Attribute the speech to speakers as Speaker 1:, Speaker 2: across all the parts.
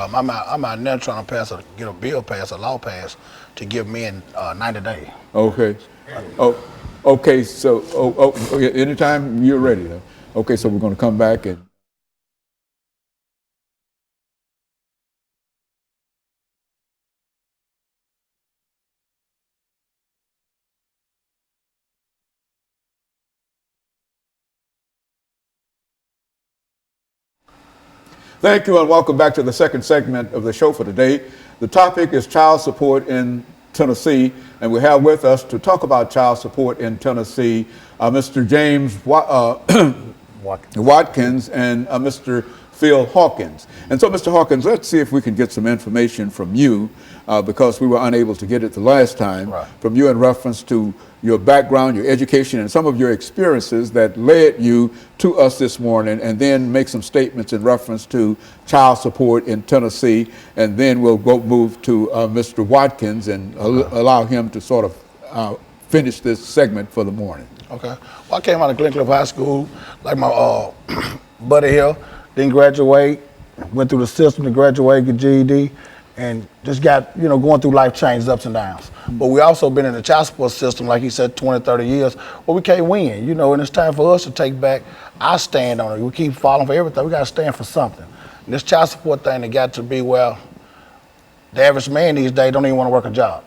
Speaker 1: I'm out now trying to get a bill passed, a law passed, to give men 90 days.
Speaker 2: Okay. Oh, okay. So, okay, anytime you're ready, though. Okay, so we're going to come back and. Thank you and welcome back to the second segment of the show for today. The topic is child support in Tennessee, and we have with us to talk about child support in Tennessee, Mr. James Watkins and Mr. Phil Hawkins. And so, Mr. Hawkins, let's see if we can get some information from you, because we were unable to get it the last time, from you in reference to your background, your education, and some of your experiences that led you to us this morning, and then make some statements in reference to child support in Tennessee, and then we'll move to Mr. Watkins and allow him to sort of finish this segment for the morning.
Speaker 1: Okay. Well, I came out of Glencliff High School, like my buddy here, didn't graduate, went through the system to graduate, get GED, and just got, going through life changes, ups and downs. But we also been in the child support system, like he said, 20, 30 years, where we can't win, and it's time for us to take back our stand on it. We keep falling for everything. We got to stand for something. And this child support thing, it got to be, well, the average man these days don't even want to work a job.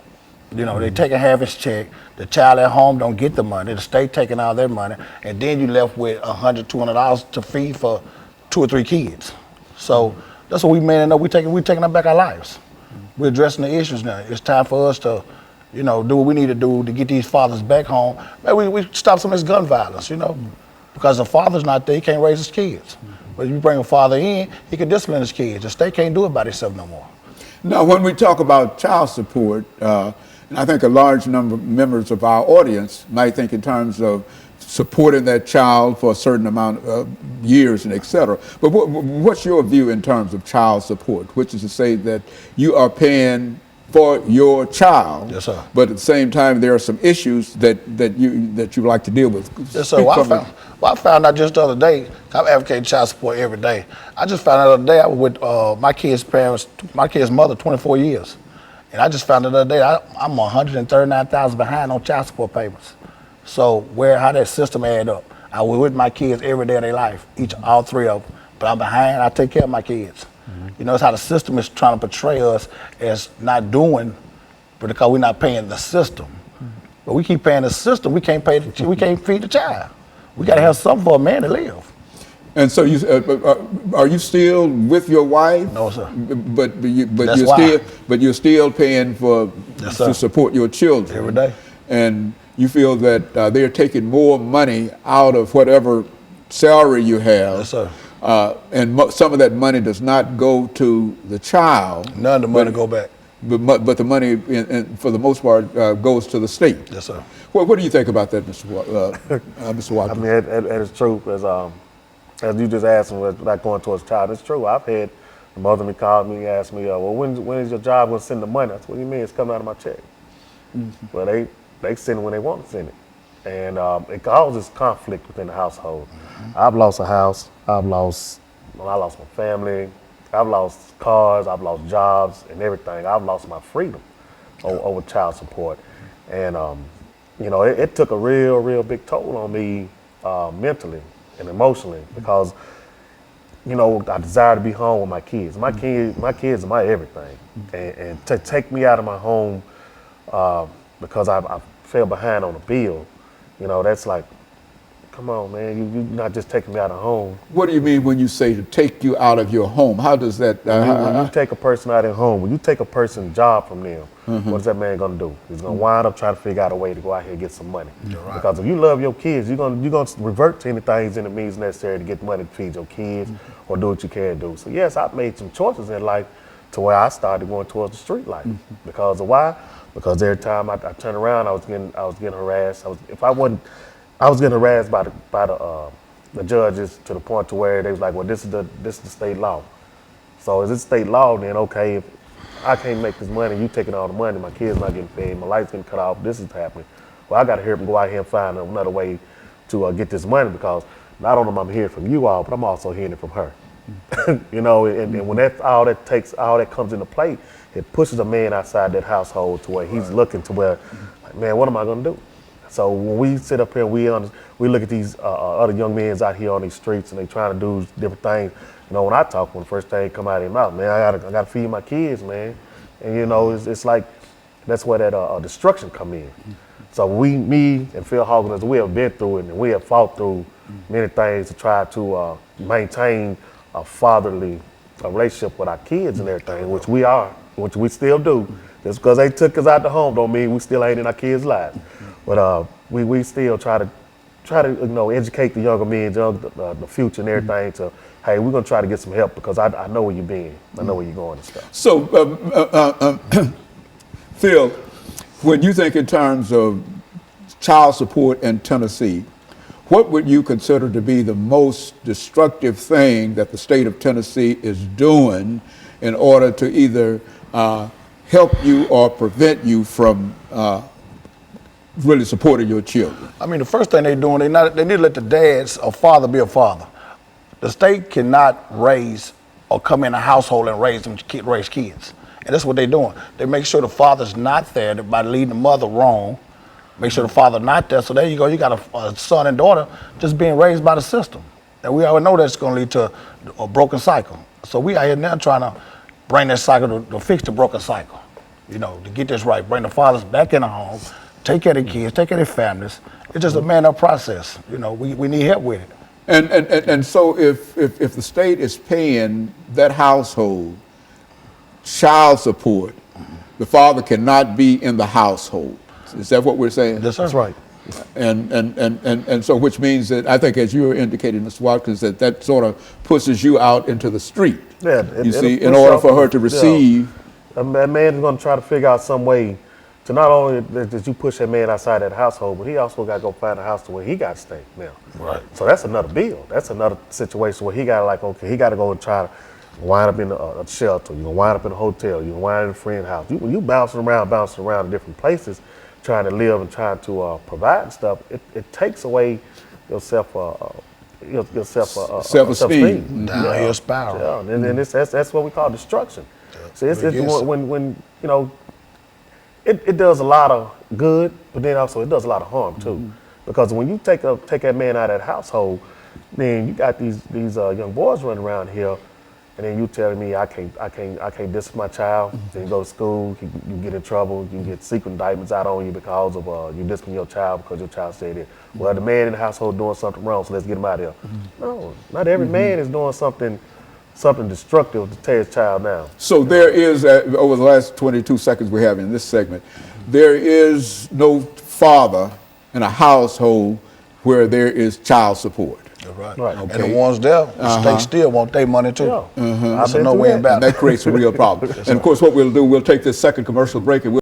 Speaker 1: They taking half his check, the child at home don't get the money, the state taking all their money, and then you left with $100, $200 to feed for 2 or 3 kids. So that's what we men know. We're taking back our lives. We're addressing the issues now. It's time for us to, do what we need to do to get these fathers back home. Maybe we stop some of this gun violence, because the father's not there, he can't raise his kids. But if you bring a father in, he can discipline his kids. The state can't do it by itself no more.
Speaker 2: Now, when we talk about child support, and I think a large number of members of our audience might think in terms of supporting that child for a certain amount of years and et cetera. But what's your view in terms of child support, which is to say that you are paying for your child,
Speaker 1: yes, sir.
Speaker 2: But at the same time there are some issues that you like to deal with.
Speaker 1: Yes, sir. I found out just the other day, I'm advocating child support every day. I just found out the other day I was with my kid's mother, 24 years. And I just found out the other day I'm $139,000 behind on child support payments. So how that system add up? I was with my kids every day of their life, all 3 of them. But I'm behind, I take care of my kids. It's how the system is trying to portray us as not doing, but because we're not paying the system. But we keep paying the system, we can't feed the child. We gotta have something for a man to live.
Speaker 2: And so are you still with your wife?
Speaker 1: No, sir.
Speaker 2: But you're still paying to support your children
Speaker 1: every day.
Speaker 2: And you feel that they're taking more money out of whatever salary you have.
Speaker 1: Yes, sir.
Speaker 2: And some of that money does not go to the child.
Speaker 1: None of the money go back.
Speaker 2: But the money, for the most part, goes to the state.
Speaker 1: Yes, sir.
Speaker 2: What do you think about that, Mr. Watkins?
Speaker 3: I mean, it is true. As you just asked me about going towards child, it's true. I've had the mother me call me and ask me, well, when is your job going to send the money? I said, what do you mean? It's coming out of my check. Well, they send it when they want to send it. And it causes conflict within the household. I've lost a house. I lost my family. I've lost cars. I've lost jobs and everything. I've lost my freedom over child support. And, it took a real big toll on me mentally and emotionally because, I desire to be home with my kids. My kids are my everything. And to take me out of my home because I fell behind on a bill, that's like, come on, man, you're not just taking me out of home.
Speaker 2: What do you mean when you say to take you out of your home? How does that?
Speaker 3: When you take a person out of their home, when you take a person's job from them, what is that man gonna do? He's gonna wind up trying to figure out a way to go out here and get some money. Right. Because if you love your kids, you're gonna revert to anything in the means necessary to get money to feed your kids or do what you can do. So yes, I've made some choices in life to where I started going towards the street life. Because of why? Because every time I turned around, I was getting harassed. I was getting harassed by the judges to the point to where they was like, well, this is the state law. So is it state law? Then okay, if I can't make this money, you taking all the money, my kids not getting paid, my lights getting cut off, this is happening. Well, I got to hear them go out here and find another way to get this money because not only am I hearing from you all, but I'm also hearing it from her. You know, and when all that comes into play, it pushes a man outside that household to where he's looking to where, like, man, what am I gonna do? So when we sit up here, we look at these other young men out here on these streets, and they trying to do different things. You know, when I talk, when the first thing come out of their mouth, man, I gotta feed my kids, man. And you know, it's like that's where that destruction come in. So me and Phil Hawkins, we have been through it, and we have fought through many things to try to maintain a fatherly relationship with our kids and everything, which we still do. Just because they took us out the home don't mean we still ain't in our kids' lives. But we still try to educate the younger men, the future and everything to, hey, we're gonna try to get some help because I know where you've been, I know where you're going and stuff.
Speaker 2: So, Phil, when you think in terms of child support in Tennessee, what would you consider to be the most destructive thing that the state of Tennessee is doing in order to either help you or prevent you from really supporting your children?
Speaker 1: I mean, the first thing they're doing, they need to let the dads or father be a father. The state cannot raise or come in a household and raise kids. And that's what they're doing. They make sure the father's not there by leading the mother wrong. Make sure the father not there. So there you go. You got a son and daughter just being raised by the system. And we already know that's going to lead to a broken cycle. So we out here now trying to bring that cycle to fix the broken cycle. You know, to get this right. Bring the fathers back in the home. Take care of the kids. Take care of their families. It's just a man-up process. You know, we need help with it.
Speaker 2: And so if the state is paying that household child support, the father cannot be in the household. Is that what we're saying?
Speaker 1: That's right.
Speaker 2: And so which means that I think, as you were indicating, Mr. Watkins, that sort of pushes you out into the street.
Speaker 3: Yeah,
Speaker 2: you see, in order for her to receive.
Speaker 3: A man's going to try to figure out some way to not only that you push that man outside that household, but he also got to go find a house to where he got to stay now.
Speaker 1: Right.
Speaker 3: So that's another bill. That's another situation where he got to he got to go and try to wind up in a shelter. You can wind up in a hotel. You can wind up in a friend's house. You bouncing around different places, trying to live and trying to provide and stuff. It takes away your self-esteem.
Speaker 1: Downhill spiral.
Speaker 3: Yeah, and that's what we call destruction. Yeah. So it's when you know. It does a lot of good, but then also it does a lot of harm too. Because when you take that man out of that household, then you got these young boys running around here, and then you telling me I can't discipline my child. Then you go to school, you get in trouble, you get secret indictments out on you because of you discipline your child because your child said it. Well, the man in the household doing something wrong, so let's get him out of here. No, not every man is doing something destructive to tear his child down.
Speaker 2: So there is, over the last 22 seconds we have in this segment, there is no father in a household where there is child support.
Speaker 1: Right.
Speaker 3: Okay.
Speaker 1: And the ones there, the state still want their money too.
Speaker 3: Yeah.
Speaker 1: That's a no-win battle.
Speaker 2: And that creates a real problem. And of course what we'll do, we'll take this second commercial break and we'll